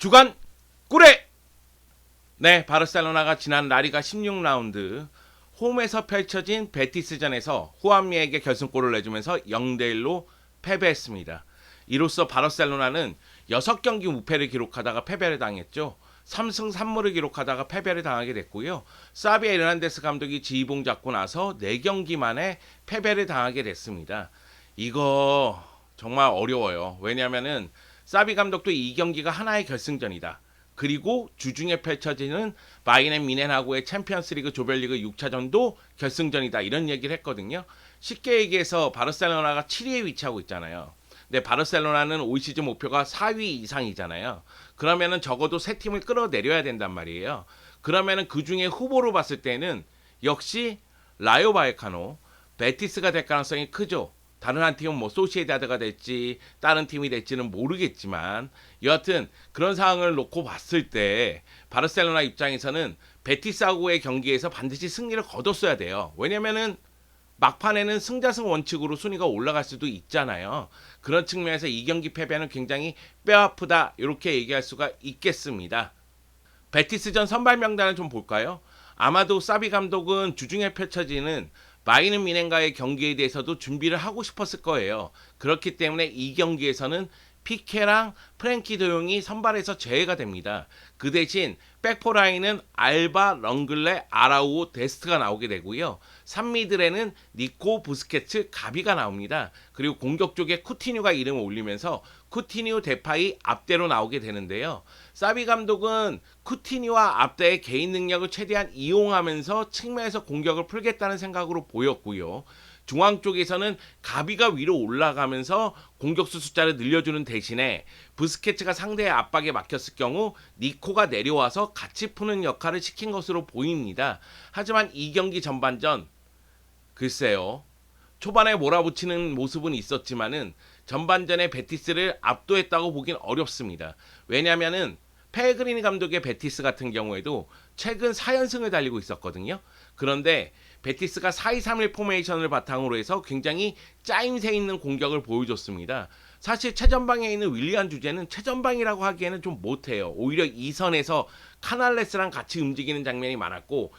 주간 꿀에 네, 바르셀로나가 지난 라리가 16라운드 홈에서 펼쳐진 베티스전에서 후안미에게 결승골을 내주면서 0대1로 패배했습니다. 이로써 바르셀로나는 6경기 무패를 기록하다가 패배를 당했죠. 3승 3무를 기록하다가 패배를 당하게 됐고요. 사비 에르난데스 감독이 지휘봉 잡고 나서 4경기 만에 패배를 당하게 됐습니다. 이거 정말 어려워요. 왜냐하면은 사비 감독도 이 경기가 하나의 결승전이다. 그리고 주중에 펼쳐지는 바이에른 뮌헨하고의 챔피언스리그 조별리그 6차전도 결승전이다. 이런 얘기를 했거든요. 쉽게 얘기해서 바르셀로나가 7위에 위치하고 있잖아요. 근데 바르셀로나는 올 시즌 목표가 4위 이상이잖아요. 그러면은 적어도 세 팀을 끌어내려야 된단 말이에요. 그러면은 그 중에 후보로 봤을 때는 역시 라요 바이카노, 베티스가 될 가능성이 크죠. 다른 한 팀은 뭐 소시에다드가 될지 다른 팀이 될지는 모르겠지만 여하튼 그런 상황을 놓고 봤을 때 바르셀로나 입장에서는 베티스하고의 경기에서 반드시 승리를 거뒀어야 돼요. 왜냐면은 막판에는 승자승 원칙으로 순위가 올라갈 수도 있잖아요. 그런 측면에서 이 경기 패배는 굉장히 뼈아프다 이렇게 얘기할 수가 있겠습니다. 베티스전 선발 명단을 좀 볼까요? 아마도 사비 감독은 주중에 펼쳐지는 바이에른 뮌헨과의 경기에 대해서도 준비를 하고 싶었을 거예요. 그렇기 때문에 이 경기에서는 피케랑 프랭키 드용이 선발에서 제외가 됩니다. 그 대신 백포라인은 알바, 렁글레, 아라우오, 데스트가 나오게 되고요. 3미들에는 니코, 부스케츠, 가비가 나옵니다. 그리고 공격 쪽에 쿠티뉴가 이름을 올리면서 쿠티뉴, 데파이, 앞대로 나오게 되는데요. 사비 감독은 쿠티뉴와 앞대의 개인 능력을 최대한 이용하면서 측면에서 공격을 풀겠다는 생각으로 보였고요. 중앙 쪽에서는 가비가 위로 올라가면서 공격수 숫자를 늘려주는 대신에 부스케츠가 상대의 압박에 막혔을 경우 니코가 내려와서 같이 푸는 역할을 시킨 것으로 보입니다. 하지만 이 경기 전반전 글쎄요. 초반에 몰아붙이는 모습은 있었지만은 전반전에 베티스를 압도했다고 보긴 어렵습니다. 왜냐면은 페그리니 감독의 베티스 같은 경우에도 최근 4연승을 달리고 있었거든요. 그런데 베티스가 4-2-3-1 포메이션을 바탕으로 해서 굉장히 짜임새 있는 공격을 보여줬습니다. 사실 최전방에 있는 윌리안 주제는 최전방이라고 하기에는 좀 못해요. 오히려 2선에서 카날레스랑 같이 움직이는 장면이 많았고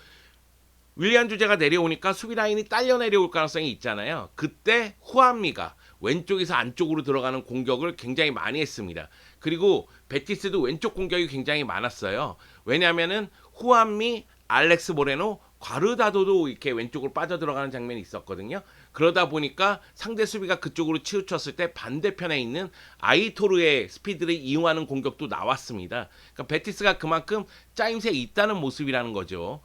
윌리안 주제가 내려오니까 수비 라인이 딸려 내려올 가능성이 있잖아요. 그때 후안미가 왼쪽에서 안쪽으로 들어가는 공격을 굉장히 많이 했습니다. 그리고 베티스도 왼쪽 공격이 굉장히 많았어요. 왜냐하면은 후안미, 알렉스 모레노, 과르다도도 이렇게 왼쪽으로 빠져들어가는 장면이 있었거든요. 그러다 보니까 상대 수비가 그쪽으로 치우쳤을 때 반대편에 있는 아이토르의 스피드를 이용하는 공격도 나왔습니다. 그러니까 베티스가 그만큼 짜임새 있다는 모습이라는 거죠.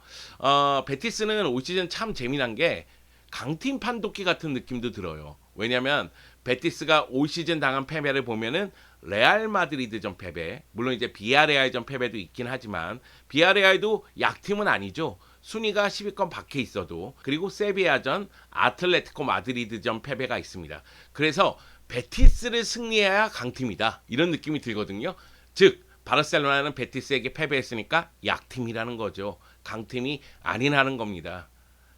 베티스는 올 시즌 참 재미난 게 강팀 판독기 같은 느낌도 들어요. 왜냐면 베티스가 올 시즌 당한 패배를 보면은 레알 마드리드전 패배, 물론 이제 비아레알전 패배도 있긴 하지만 비아레알도 약팀은 아니죠. 순위가 10위권 밖에 있어도. 그리고 세비야전, 아틀레티코 마드리드전 패배가 있습니다. 그래서 베티스를 승리해야 강팀이다. 이런 느낌이 들거든요. 즉 바르셀로나는 베티스에게 패배했으니까 약팀이라는 거죠. 강팀이 아니라는 겁니다.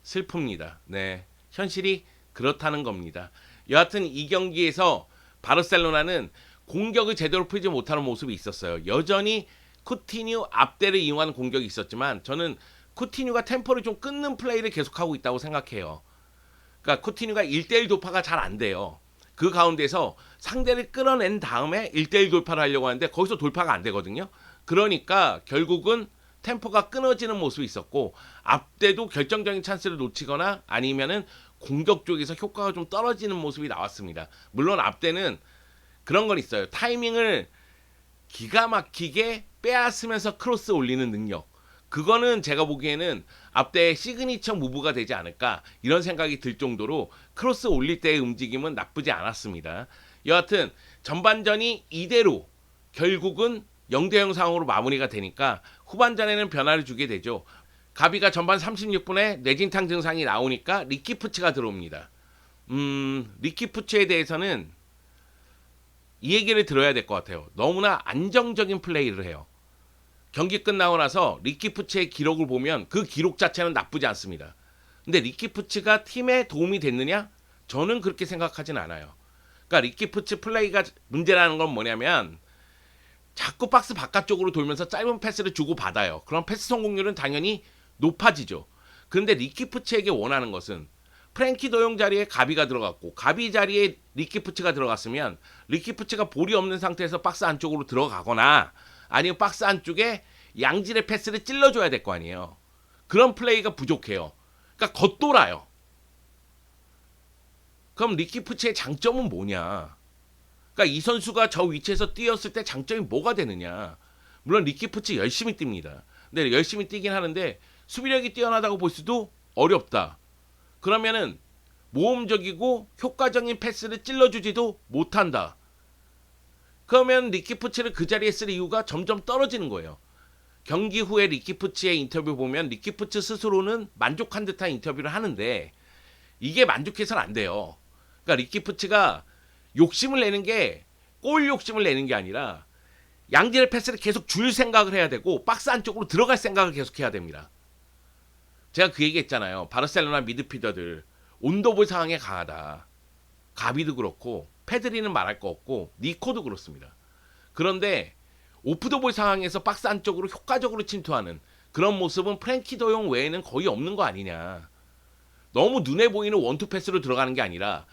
슬픕니다. 네, 현실이 그렇다는 겁니다. 여하튼 이 경기에서 바르셀로나는 공격을 제대로 풀지 못하는 모습이 있었어요. 여전히 쿠티뉴 앞대를 이용하는 공격이 있었지만 저는 쿠티뉴가 템포를 좀 끊는 플레이를 계속하고 있다고 생각해요. 그러니까 쿠티뉴가 1대1 돌파가 잘 안 돼요. 그 가운데서 상대를 끌어낸 다음에 1대1 돌파를 하려고 하는데 거기서 돌파가 안 되거든요. 그러니까 결국은 템포가 끊어지는 모습이 있었고 앞대도 결정적인 찬스를 놓치거나 아니면은 공격 쪽에서 효과가 좀 떨어지는 모습이 나왔습니다. 물론 앞대는 그런 건 있어요. 타이밍을 기가 막히게 빼앗으면서 크로스 올리는 능력. 그거는 제가 보기에는 앞대의 시그니처 무브가 되지 않을까 이런 생각이 들 정도로 크로스 올릴 때의 움직임은 나쁘지 않았습니다. 여하튼 전반전이 이대로 결국은 0대0 상황으로 마무리가 되니까 후반전에는 변화를 주게 되죠. 가비가 전반 36분에 뇌진탕 증상이 나오니까 리키푸츠가 들어옵니다. 리키푸츠에 대해서는 이 얘기를 들어야 될 것 같아요. 너무나 안정적인 플레이를 해요. 경기 끝나고 나서 리키푸츠의 기록을 보면 그 기록 자체는 나쁘지 않습니다. 근데 리키푸츠가 팀에 도움이 됐느냐? 저는 그렇게 생각하진 않아요. 그러니까 리키푸츠 플레이가 문제라는 건 뭐냐면 자꾸 박스 바깥쪽으로 돌면서 짧은 패스를 주고 받아요. 그럼 패스 성공률은 당연히 높아지죠. 그런데 리키프치에게 원하는 것은 프랭키 도용 자리에 가비가 들어갔고 가비 자리에 리키프치가 들어갔으면 리키프치가 볼이 없는 상태에서 박스 안쪽으로 들어가거나 아니면 박스 안쪽에 양질의 패스를 찔러줘야 될 거 아니에요. 그런 플레이가 부족해요. 그러니까 겉돌아요. 그럼 리키프치의 장점은 뭐냐? 그러니까 이 선수가 저 위치에서 뛰었을 때 장점이 뭐가 되느냐? 물론 리키프치 열심히 뜁니다. 근데 열심히 뛰긴 하는데 수비력이 뛰어나다고 볼 수도 어렵다. 그러면은 모험적이고 효과적인 패스를 찔러주지도 못한다. 그러면 리키프치를 그 자리에 쓸 이유가 점점 떨어지는 거예요. 경기 후에 리키프치의 인터뷰 보면 리키프치 스스로는 만족한 듯한 인터뷰를 하는데 이게 만족해서는 안 돼요. 그러니까 리키프치가 욕심을 내는 게 골 욕심을 내는 게 아니라 양질의 패스를 계속 줄 생각을 해야 되고 박스 안쪽으로 들어갈 생각을 계속 해야 됩니다. 제가 그 얘기 했잖아요. 바르셀로나 미드필더들 온도볼 상황에 강하다. 가비도 그렇고 페드리는 말할 거 없고 니코도 그렇습니다. 그런데 오프더볼 상황에서 박스 안쪽으로 효과적으로 침투하는 그런 모습은 프랭키 더용 외에는 거의 없는 거 아니냐. 너무 눈에 보이는 원투 패스로 들어가는 게 아니라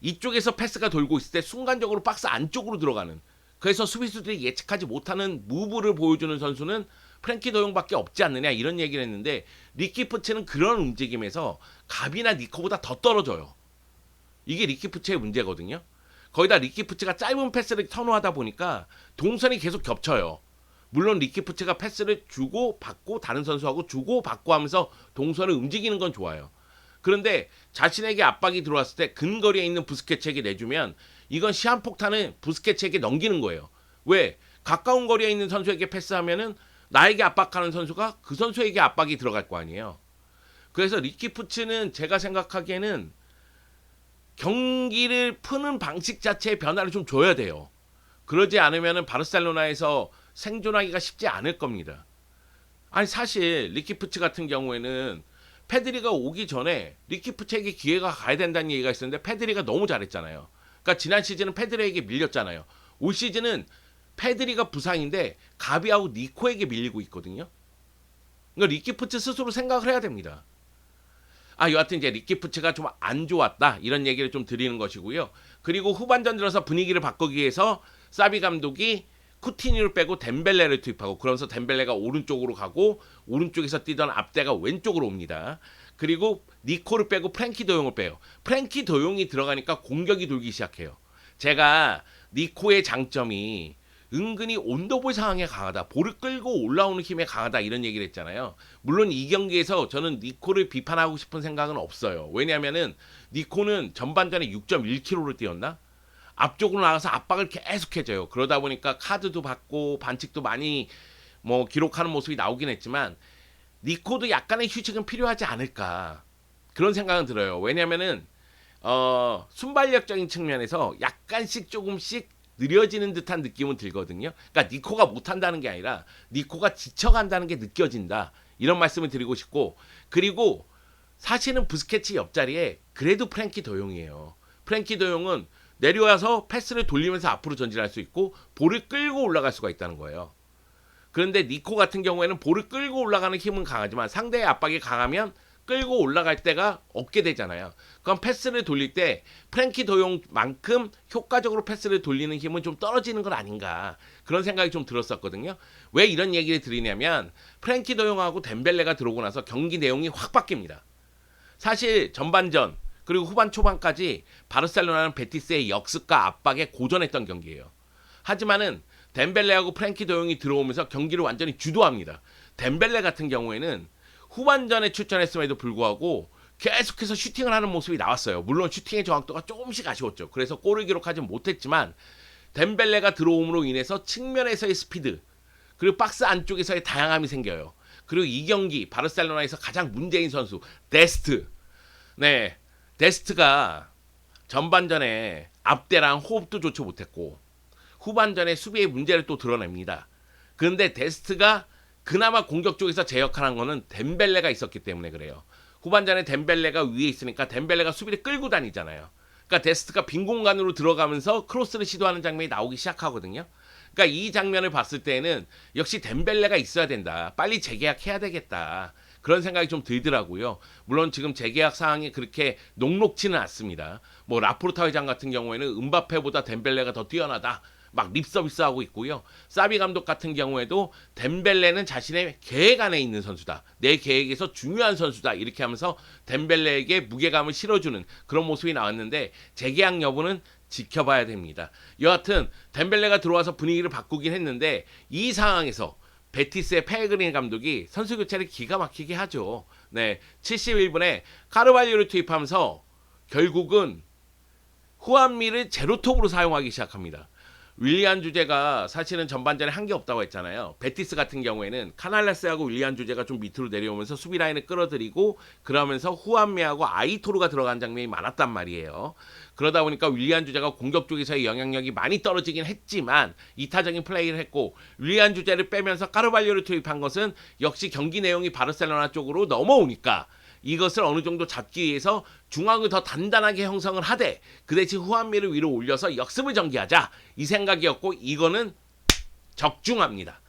이쪽에서 패스가 돌고 있을 때 순간적으로 박스 안쪽으로 들어가는, 그래서 수비수들이 예측하지 못하는 무브를 보여주는 선수는 프랭키 더용밖에 없지 않느냐 이런 얘기를 했는데 리키프치는 그런 움직임에서 가비나 니코보다 더 떨어져요. 이게 리키프치의 문제거든요. 거기다 리키프치가 짧은 패스를 선호하다 보니까 동선이 계속 겹쳐요. 물론 리키프치가 패스를 주고 받고 다른 선수하고 주고 받고 하면서 동선을 움직이는 건 좋아요. 그런데 자신에게 압박이 들어왔을 때 근거리에 있는 부스케츠에게 내주면 이건 시한폭탄을 부스케츠에게 넘기는 거예요. 왜? 가까운 거리에 있는 선수에게 패스하면은 나에게 압박하는 선수가 그 선수에게 압박이 들어갈 거 아니에요. 그래서 리키프치는 제가 생각하기에는 경기를 푸는 방식 자체의 변화를 좀 줘야 돼요. 그러지 않으면 바르셀로나에서 생존하기가 쉽지 않을 겁니다. 아니 사실 리키프치 같은 경우에는 페드리가 오기 전에 리키프치에게 기회가 가야 된다는 얘기가 있었는데 페드리가 너무 잘했잖아요. 그러니까 지난 시즌은 페드리에게 밀렸잖아요. 올 시즌은 페드리가 부상인데 가비하고 니코에게 밀리고 있거든요. 그러니까 리키프치 스스로 생각을 해야 됩니다. 여하튼 이제 리키프치가 좀 안 좋았다 이런 얘기를 좀 드리는 것이고요. 그리고 후반전 들어서 분위기를 바꾸기 위해서 사비 감독이 쿠티뉴를 빼고 덴벨레를 투입하고 그러면서 덴벨레가 오른쪽으로 가고 오른쪽에서 뛰던 앞대가 왼쪽으로 옵니다. 그리고 니코를 빼고 프랭키 도용을 빼요. 프랭키 도용이 들어가니까 공격이 돌기 시작해요. 제가 니코의 장점이 은근히 온더볼 상황에 강하다. 볼을 끌고 올라오는 힘에 강하다. 이런 얘기를 했잖아요. 물론 이 경기에서 저는 니코를 비판하고 싶은 생각은 없어요. 왜냐하면은 니코는 전반전에 6.1km를 뛰었나? 앞쪽으로 나가서 압박을 계속 해줘요. 그러다 보니까 카드도 받고 반칙도 많이 기록하는 모습이 나오긴 했지만 니코도 약간의 휴식은 필요하지 않을까. 그런 생각은 들어요. 왜냐면은 순발력적인 측면에서 약간씩 조금씩 느려지는 듯한 느낌은 들거든요. 그러니까 니코가 못한다는 게 아니라 니코가 지쳐간다는 게 느껴진다. 이런 말씀을 드리고 싶고, 그리고 사실은 부스케치 옆자리에 그래도 프랭키 더용이에요. 프랭키 더용은 내려와서 패스를 돌리면서 앞으로 전진할 수 있고 볼을 끌고 올라갈 수가 있다는 거예요. 그런데 니코 같은 경우에는 볼을 끌고 올라가는 힘은 강하지만 상대의 압박이 강하면 끌고 올라갈 때가 없게 되잖아요. 그럼 패스를 돌릴 때 프랭키 도용만큼 효과적으로 패스를 돌리는 힘은 좀 떨어지는 건 아닌가, 그런 생각이 좀 들었었거든요. 왜 이런 얘기를 드리냐면 프랭키 도용하고 덴벨레가 들어오고 나서 경기 내용이 확 바뀝니다. 사실 전반전 그리고 후반 초반까지 바르셀로나는 베티스의 역습과 압박에 고전했던 경기예요. 하지만은 덴벨레하고 프랭키 도용이 들어오면서 경기를 완전히 주도합니다. 덴벨레 같은 경우에는 후반전에 출전했음에도 불구하고 계속해서 슈팅을 하는 모습이 나왔어요. 물론 슈팅의 정확도가 조금씩 아쉬웠죠. 그래서 골을 기록하지 못했지만 덴벨레가 들어옴으로 인해서 측면에서의 스피드 그리고 박스 안쪽에서의 다양함이 생겨요. 그리고 이 경기 바르셀로나에서 가장 문제인 선수 데스트. 네, 데스트가 전반전에 앞대랑 호흡도 좋지 못했고 후반전에 수비의 문제를 또 드러냅니다. 그런데 데스트가 그나마 공격 쪽에서 제 역할한 거는 덴벨레가 있었기 때문에 그래요. 후반전에 덴벨레가 위에 있으니까 덴벨레가 수비를 끌고 다니잖아요. 그러니까 데스트가 빈 공간으로 들어가면서 크로스를 시도하는 장면이 나오기 시작하거든요. 그러니까 이 장면을 봤을 때는 역시 덴벨레가 있어야 된다. 빨리 재계약해야 되겠다. 그런 생각이 좀 들더라고요. 물론 지금 재계약 사항이 그렇게 녹록지는 않습니다. 뭐 라포르타 회장 같은 경우에는 음바페보다 덴벨레가 더 뛰어나다. 막 립서비스하고 있고요. 사비 감독 같은 경우에도 덴벨레는 자신의 계획 안에 있는 선수다. 내 계획에서 중요한 선수다. 이렇게 하면서 덴벨레에게 무게감을 실어주는 그런 모습이 나왔는데 재계약 여부는 지켜봐야 됩니다. 여하튼 덴벨레가 들어와서 분위기를 바꾸긴 했는데 이 상황에서 베티스의 페그린 감독이 선수 교체를 기가 막히게 하죠. 네, 71분에 카르발리오를 투입하면서 결국은 후안미를 제로톱으로 사용하기 시작합니다. 윌리안 주제가 사실은 전반전에 한 게 없다고 했잖아요. 베티스 같은 경우에는 카날레스하고 윌리안 주제가 좀 밑으로 내려오면서 수비 라인을 끌어들이고 그러면서 후안미하고 아이토르가 들어간 장면이 많았단 말이에요. 그러다 보니까 윌리안 주제가 공격 쪽에서의 영향력이 많이 떨어지긴 했지만 이타적인 플레이를 했고 윌리안 주제를 빼면서 카르발리오를 투입한 것은 역시 경기 내용이 바르셀로나 쪽으로 넘어오니까 이것을 어느 정도 잡기 위해서 중앙을 더 단단하게 형성을 하되 그 대신 후안미를 위로 올려서 역습을 전개하자 이 생각이었고 이거는 적중합니다.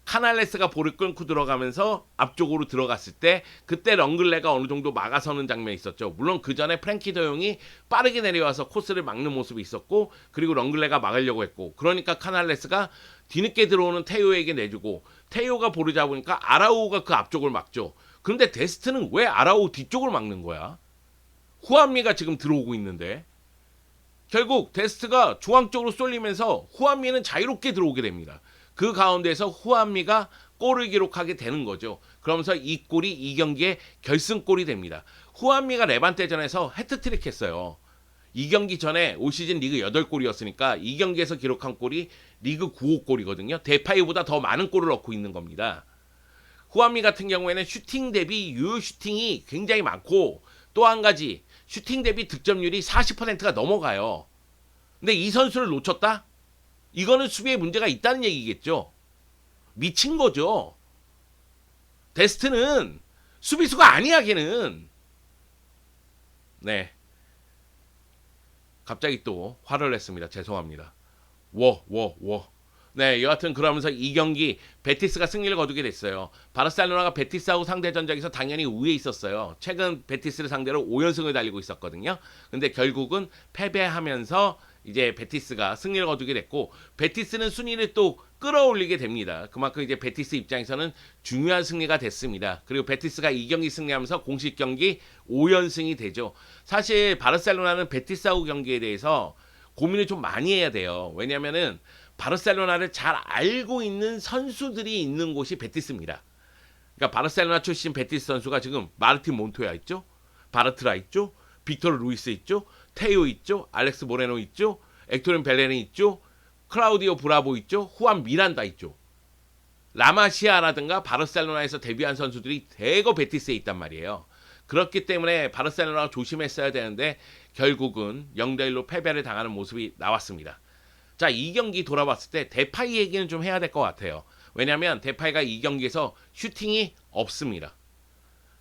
카날레스가 볼을 끊고 들어가면서 앞쪽으로 들어갔을 때 그때 렁글레가 어느 정도 막아서는 장면이 있었죠. 물론 그 전에 프랭키 더용이 빠르게 내려와서 코스를 막는 모습이 있었고 그리고 렁글레가 막으려고 했고 그러니까 카날레스가 뒤늦게 들어오는 테오에게 내주고 테오가 볼을 잡으니까 아라우가 그 앞쪽을 막죠. 그런데 데스트는 왜 아라우 뒤쪽을 막는 거야? 후안미가 지금 들어오고 있는데 결국 데스트가 중앙 쪽으로 쏠리면서 후안미는 자유롭게 들어오게 됩니다. 그 가운데서 후안미가 골을 기록하게 되는 거죠. 그러면서 이 골이 이 경기의 결승골이 됩니다. 후안미가 레반테전에서 해트트릭 했어요. 이 경기 전에 올 시즌 리그 8골이었으니까 이 경기에서 기록한 골이 리그 9호 골이거든요. 데파이보다 더 많은 골을 넣고 있는 겁니다. 후안미 같은 경우에는 슈팅 대비 유효 슈팅이 굉장히 많고 또 한 가지 슈팅 대비 득점률이 40%가 넘어가요. 근데 이 선수를 놓쳤다? 이거는 수비에 문제가 있다는 얘기겠죠. 미친 거죠. 데스트는 수비수가 아니야 걔는. 네. 갑자기 또 화를 냈습니다. 죄송합니다. 네, 여하튼 그러면서 이 경기 베티스가 승리를 거두게 됐어요. 바르셀로나가 베티스하고 상대 전적에서 당연히 우위에 있었어요. 최근 베티스를 상대로 5연승을 달리고 있었거든요. 근데 결국은 패배하면서 이제 베티스가 승리를 거두게 됐고 베티스는 순위를 또 끌어올리게 됩니다. 그만큼 이제 베티스 입장에서는 중요한 승리가 됐습니다. 그리고 베티스가 이 경기 승리하면서 공식 경기 5연승이 되죠. 사실 바르셀로나는 베티스하고 경기에 대해서 고민을 좀 많이 해야 돼요. 왜냐면은 바르셀로나를 잘 알고 있는 선수들이 있는 곳이 베티스입니다. 그러니까 바르셀로나 출신 베티스 선수가 지금 마르틴 몬토야 있죠? 바르트라 있죠? 빅토르 루이스 있죠? 테오 있죠? 알렉스 모레노 있죠? 엑토린 벨레린 있죠? 클라우디오 브라보 있죠? 후안 미란다 있죠? 라마시아라든가 바르셀로나에서 데뷔한 선수들이 대거 베티스에 있단 말이에요. 그렇기 때문에 바르셀로나가 조심했어야 되는데 결국은 0대1로 패배를 당하는 모습이 나왔습니다. 자, 이 경기 돌아봤을 때 데파이 얘기는 좀 해야 될 것 같아요. 왜냐하면 데파이가 이 경기에서 슈팅이 없습니다.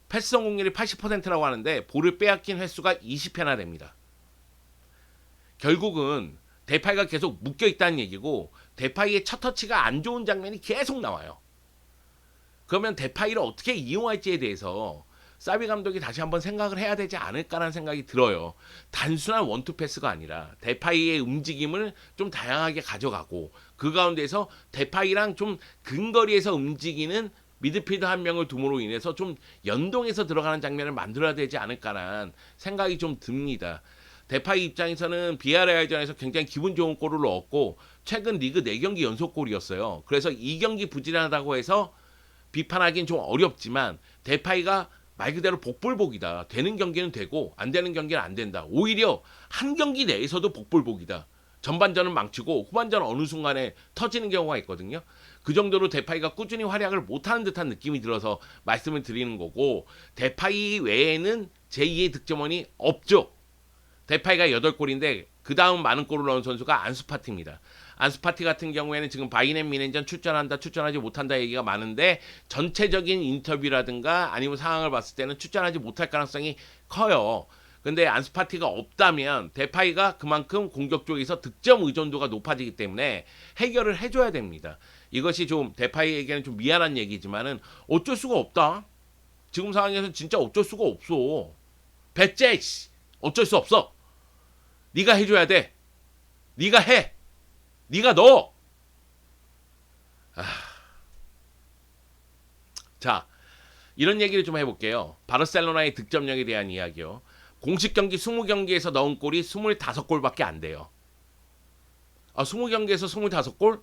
패스 성공률이 80%라고 하는데 볼을 빼앗긴 횟수가 20회나 됩니다. 결국은 데파이가 계속 묶여있다는 얘기고 데파이의 첫 터치가 안 좋은 장면이 계속 나와요. 그러면 데파이를 어떻게 이용할지에 대해서 사비 감독이 다시 한번 생각을 해야 되지 않을까라는 생각이 들어요. 단순한 원투 패스가 아니라 데파이의 움직임을 좀 다양하게 가져가고 그 가운데서 데파이랑 좀 근거리에서 움직이는 미드필더 한 명을 둠으로 인해서 좀 연동해서 들어가는 장면을 만들어야 되지 않을까라는 생각이 좀 듭니다. 데파이 입장에서는 비아레알전에서 굉장히 기분 좋은 골을 넣었고 최근 리그 4경기 연속골이었어요. 그래서 이 경기 부진하다고 해서 비판하기는 좀 어렵지만 데파이가 말 그대로 복불복이다. 되는 경기는 되고 안 되는 경기는 안 된다. 오히려 한 경기 내에서도 복불복이다. 전반전은 망치고 후반전은 어느 순간에 터지는 경우가 있거든요. 그 정도로 데파이가 꾸준히 활약을 못하는 듯한 느낌이 들어서 말씀을 드리는 거고 데파이 외에는 제2의 득점원이 없죠. 데파이가 8골인데 그 다음 많은 골을 넣은 선수가 안수파티입니다. 안수파티 같은 경우에는 지금 바이넨 미넨전 출전한다 출전하지 못한다 얘기가 많은데 전체적인 인터뷰라든가 아니면 상황을 봤을 때는 출전하지 못할 가능성이 커요. 근데 안수 파티가 없다면 데파이가 그만큼 공격 쪽에서 득점 의존도가 높아지기 때문에 해결을 해줘야 됩니다. 이것이 좀 데파이에게는 좀 미안한 얘기지만은 어쩔 수가 없다. 지금 상황에서는 진짜 어쩔 수가 없어. 배째 어쩔 수 없어. 네가 해줘야 돼. 네가 해. 네가 넣어. 자, 이런 얘기를 좀 해볼게요. 바르셀로나의 득점력에 대한 이야기요. 공식 경기 20경기에서 넣은 골이 25골밖에 안 돼요. 20경기에서 25골?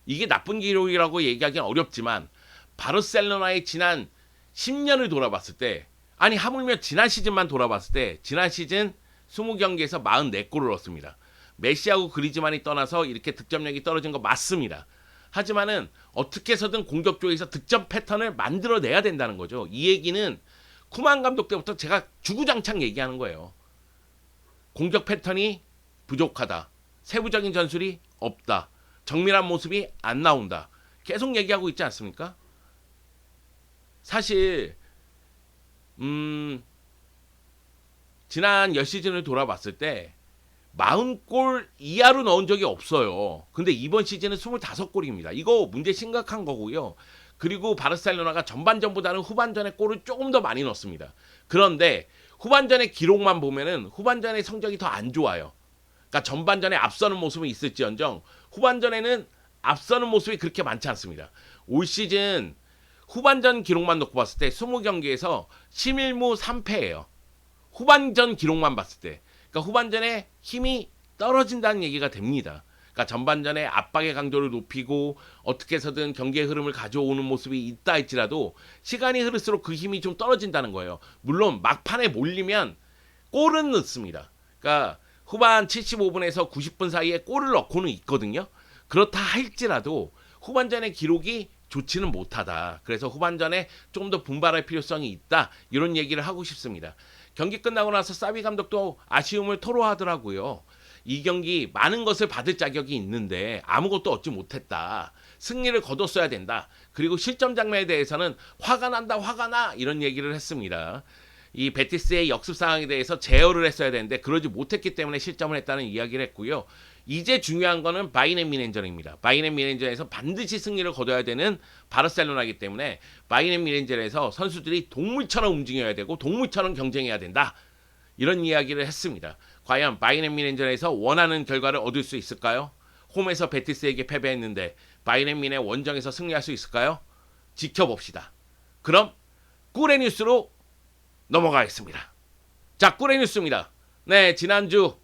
이게 나쁜 기록이라고 얘기하기는 어렵지만 바르셀로나의 지난 10년을 돌아봤을 때, 아니 하물며 지난 시즌만 돌아봤을 때 지난 시즌 20경기에서 44골을 넣었습니다. 메시하고 그리즈만이 떠나서 이렇게 득점력이 떨어진 거 맞습니다. 하지만은 어떻게 해서든 공격 쪽에서 득점 패턴을 만들어내야 된다는 거죠. 이 얘기는 쿠만 감독 때부터 제가 주구장창 얘기하는 거예요. 공격 패턴이 부족하다. 세부적인 전술이 없다. 정밀한 모습이 안 나온다. 계속 얘기하고 있지 않습니까? 사실 지난 10시즌을 돌아봤을 때 40골 이하로 넣은 적이 없어요. 근데 이번 시즌은 25골입니다. 이거 문제 심각한 거고요. 그리고 바르셀로나가 전반전보다는 후반전에 골을 조금 더 많이 넣습니다. 그런데 후반전의 기록만 보면은 후반전의 성적이 더 안 좋아요. 그러니까 전반전에 앞서는 모습은 있을지언정 후반전에는 앞서는 모습이 그렇게 많지 않습니다. 올 시즌 후반전 기록만 놓고 봤을 때 20경기에서 11무 3패예요. 후반전 기록만 봤을 때. 그러니까 후반전에 힘이 떨어진다는 얘기가 됩니다. 그러니까 전반전에 압박의 강도를 높이고 어떻게 해서든 경기의 흐름을 가져오는 모습이 있다 할지라도 시간이 흐를수록 그 힘이 좀 떨어진다는 거예요. 물론 막판에 몰리면 골은 넣습니다. 그러니까 후반 75분에서 90분 사이에 골을 넣고는 있거든요. 그렇다 할지라도 후반전의 기록이 좋지는 못하다. 그래서 후반전에 좀 더 분발할 필요성이 있다. 이런 얘기를 하고 싶습니다. 경기 끝나고 나서 사비 감독도 아쉬움을 토로하더라고요. 이 경기 많은 것을 받을 자격이 있는데 아무것도 얻지 못했다. 승리를 거뒀어야 된다. 그리고 실점 장면에 대해서는 화가 난다, 화가 나 이런 얘기를 했습니다. 이 베티스의 역습 상황에 대해서 제어를 했어야 되는데 그러지 못했기 때문에 실점을 했다는 이야기를 했고요. 이제 중요한 거는 바이에른 뮌헨전입니다. 바이에른 뮌헨전에서 반드시 승리를 거둬야 되는 바르셀로나이기 때문에 바이에른 뮌헨전에서 선수들이 동물처럼 움직여야 되고 동물처럼 경쟁해야 된다. 이런 이야기를 했습니다. 과연 바이에른 뮌헨전에서 원하는 결과를 얻을 수 있을까요? 홈에서 베티스에게 패배했는데 바이에른 뮌헨 원정에서 승리할 수 있을까요? 지켜봅시다. 그럼 꿀의 뉴스로 넘어가겠습니다. 자, 꿀의 뉴스입니다. 네, 지난주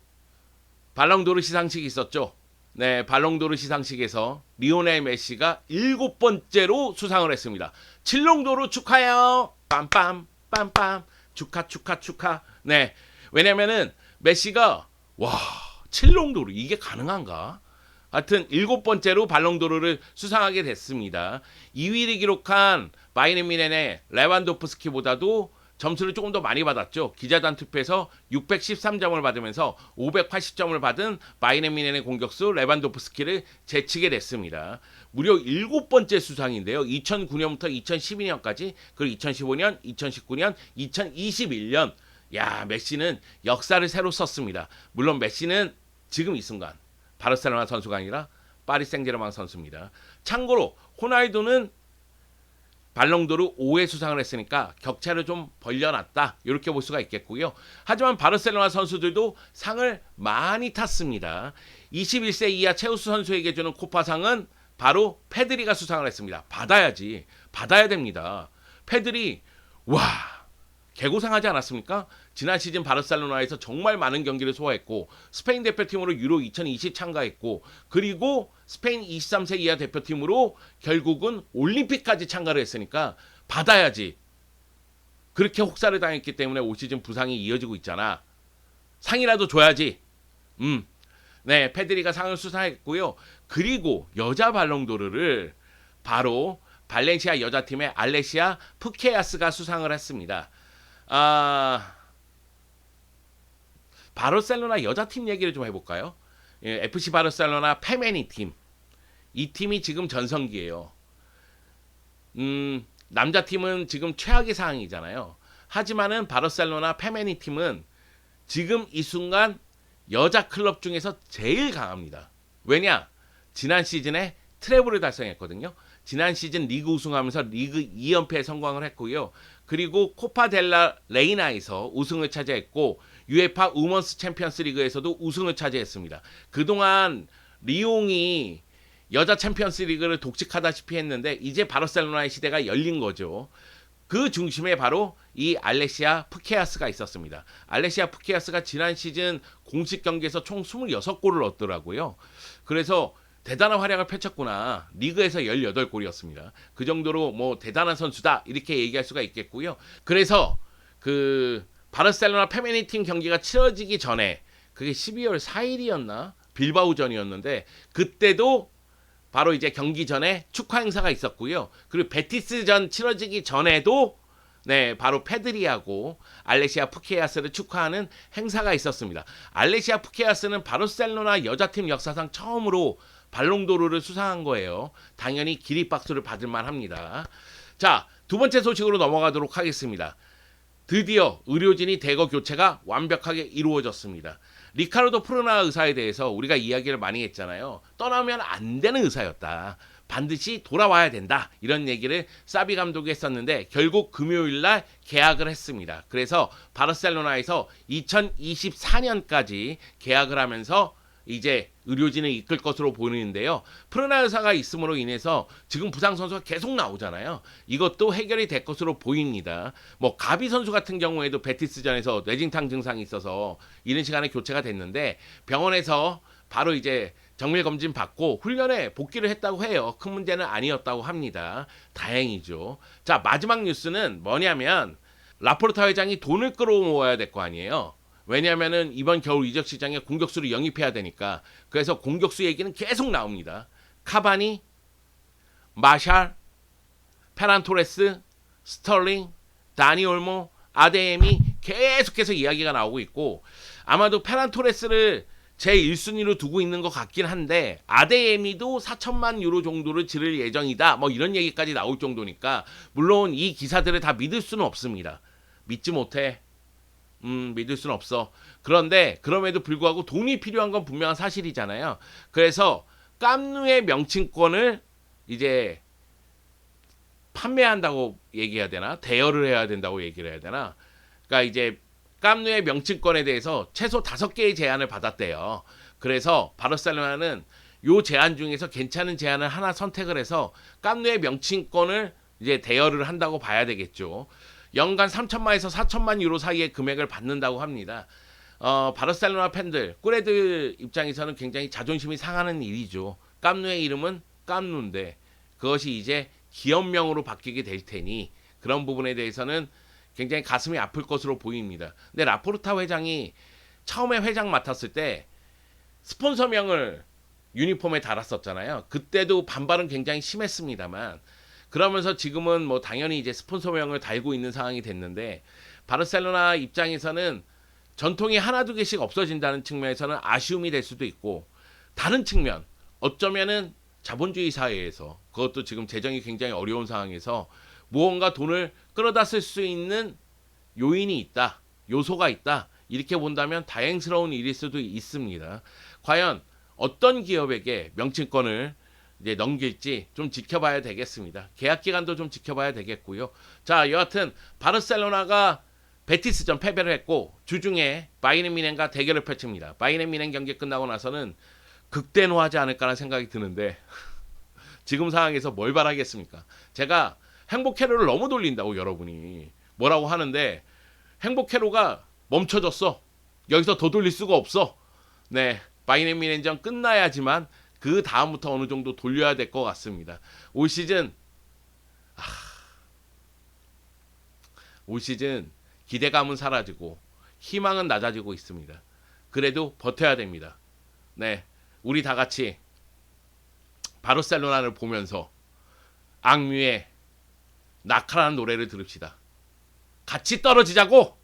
발롱도르 시상식이 있었죠. 네, 발롱도르 시상식에서 리오넬 메시가 7번째로 수상을 했습니다. 칠롱도르 축하해요. 빰빰 빰빰 축하 축하 축하. 네, 왜냐면은 메시가 칠롱도르 이게 가능한가? 하여튼 7번째로 발롱도르를 수상하게 됐습니다. 2위를 기록한 바이에른 뮌헨의 레반도프스키보다도 점수를 조금 더 많이 받았죠. 기자단 투표에서 613점을 받으면서 580점을 받은 바이에른 뮌헨의 공격수 레반도프스키를 제치게 됐습니다. 무려 7번째 수상인데요. 2009년부터 2012년까지 그리고 2015년, 2019년, 2021년 야, 메시는 역사를 새로 썼습니다. 물론 메시는 지금 이 순간 바르셀로나 선수가 아니라 파리 생제르맹 선수입니다. 참고로 호날두는 발롱도르 5회 수상을 했으니까 격차를 좀 벌려놨다. 이렇게 볼 수가 있겠고요. 하지만 바르셀로나 선수들도 상을 많이 탔습니다. 21세 이하 최우수 선수에게 주는 코파상은 바로 페드리가 수상을 했습니다. 받아야지. 받아야 됩니다. 페드리 개고생하지 않았습니까? 지난 시즌 바르셀로나에서 정말 많은 경기를 소화했고 스페인 대표팀으로 유로 2020 참가했고 그리고 스페인 23세 이하 대표팀으로 결국은 올림픽까지 참가를 했으니까 받아야지. 그렇게 혹사를 당했기 때문에 올 시즌 부상이 이어지고 있잖아. 상이라도 줘야지. 네, 페드리가 상을 수상했고요. 그리고 여자 발롱도르를 바로 발렌시아 여자팀의 알레시아 푸케야스가 수상을 했습니다. 바르셀로나 여자팀 얘기를 좀 해볼까요? FC 바르셀로나 페메니 팀. 이 팀이 지금 전성기예요. 남자 팀은 지금 최악의 상황이잖아요. 하지만은 바르셀로나 페메니 팀은 지금 이 순간 여자 클럽 중에서 제일 강합니다. 왜냐? 지난 시즌에 트래블을 달성했거든요. 지난 시즌 리그 우승하면서 리그 2연패에 성공을 했고요. 그리고 코파 델라 레이나에서 우승을 차지했고 UEFA 우먼스 챔피언스 리그에서도 우승을 차지했습니다. 그동안 리옹이 여자 챔피언스 리그를 독식하다시피 했는데 이제 바르셀로나의 시대가 열린 거죠. 그 중심에 바로 이 알레시아 푸케아스가 있었습니다. 알레시아 푸케아스가 지난 시즌 공식 경기에서 총 26골을 넣었더라고요. 그래서 대단한 활약을 펼쳤구나. 리그에서 18골이었습니다. 그 정도로 뭐 대단한 선수다 이렇게 얘기할 수가 있겠고요. 그래서 그 바르셀로나 페미니팀 경기가 치러지기 전에 그게 12월 4일이었나? 빌바오전이었는데 그때도 바로 이제 경기 전에 축하 행사가 있었고요. 그리고 베티스전 치러지기 전에도 네, 바로 페드리하고 알레시아 푸케아스를 축하하는 행사가 있었습니다. 알레시아 푸케아스는 바르셀로나 여자팀 역사상 처음으로 발롱도르를 수상한 거예요. 당연히 기립박수를 받을 만합니다. 자, 두 번째 소식으로 넘어가도록 하겠습니다. 드디어 의료진이 대거 교체가 완벽하게 이루어졌습니다. 리카르도 프르나 의사에 대해서 우리가 이야기를 많이 했잖아요. 떠나면 안 되는 의사였다. 반드시 돌아와야 된다. 이런 얘기를 사비 감독이 했었는데 결국 금요일날 계약을 했습니다. 그래서 바르셀로나에서 2024년까지 계약을 하면서 이제 의료진을 이끌 것으로 보이는데요. 프르나 의사가 있음으로 인해서 지금 부상 선수가 계속 나오잖아요. 이것도 해결이 될 것으로 보입니다. 뭐 가비 선수 같은 경우에도 베티스전에서 뇌진탕 증상이 있어서 이른 시간에 교체가 됐는데 병원에서 바로 이제 정밀 검진 받고 훈련에 복귀를 했다고 해요. 큰 문제는 아니었다고 합니다. 다행이죠. 자, 마지막 뉴스는 뭐냐면 라포르타 회장이 돈을 끌어모아야 될 거 아니에요. 왜냐하면은 이번 겨울 이적 시장에 공격수를 영입해야 되니까. 그래서 공격수 얘기는 계속 나옵니다. 카바니, 마샬, 페란 토레스, 스털링, 다니 올모, 아데엠이 계속해서 이야기가 나오고 있고 아마도 페란 토레스를 제 1순위로 두고 있는 것 같긴 한데 아데에미도 4천만 유로 정도를 지를 예정이다. 뭐 이런 얘기까지 나올 정도니까 물론 이 기사들을 다 믿을 수는 없습니다. 믿지 못해. 믿을 수는 없어. 그런데 그럼에도 불구하고 돈이 필요한 건 분명한 사실이잖아요. 그래서 깜누의 명칭권을 이제 판매한다고 얘기해야 되나? 대여를 해야 된다고 얘기를 해야 되나? 그러니까 이제 깜누의 명칭권에 대해서 최소 5개의 제안을 받았대요. 그래서 바르셀로나는 요 제안 중에서 괜찮은 제안을 하나 선택을 해서 깜누의 명칭권을 이제 대여를 한다고 봐야 되겠죠. 연간 3천만에서 4천만 유로 사이의 금액을 받는다고 합니다. 바르셀로나 팬들, 꿀애들 입장에서는 굉장히 자존심이 상하는 일이죠. 깜누의 이름은 깜누인데 그것이 이제 기업명으로 바뀌게 될 테니 그런 부분에 대해서는 굉장히 가슴이 아플 것으로 보입니다. 근데 라포르타 회장이 처음에 회장 맡았을 때 스폰서명을 유니폼에 달았었잖아요. 그때도 반발은 굉장히 심했습니다만 그러면서 지금은 뭐 당연히 이제 스폰서명을 달고 있는 상황이 됐는데 바르셀로나 입장에서는 전통이 하나 두 개씩 없어진다는 측면에서는 아쉬움이 될 수도 있고 다른 측면 어쩌면은 자본주의 사회에서 그것도 지금 재정이 굉장히 어려운 상황에서 무언가 돈을 끌어다 쓸 수 있는 요인이 있다. 요소가 있다. 이렇게 본다면 다행스러운 일일 수도 있습니다. 과연 어떤 기업에게 명칭권을 이제 넘길지 좀 지켜봐야 되겠습니다. 계약 기간도 좀 지켜봐야 되겠고요. 자, 여하튼 바르셀로나가 베티스전 패배를 했고 주중에 바이에른 뮌헨과 대결을 펼칩니다. 바이에른 뮌헨 경기 끝나고 나서는 극대노하지 않을까라는 생각이 드는데 지금 상황에서 뭘 바라겠습니까? 제가 행복 회로를 너무 돌린다고 여러분이 뭐라고 하는데 행복 회로가 멈춰졌어. 여기서 더 돌릴 수가 없어. 네, 바이에른 뮌헨전 끝나야지만 그 다음부터 어느 정도 돌려야 될 것 같습니다. 올 시즌 기대감은 사라지고 희망은 낮아지고 있습니다. 그래도 버텨야 됩니다. 네, 우리 다 같이 바르셀로나를 보면서 악뮤의 낙하라는 노래를 들읍시다. 같이 떨어지자고!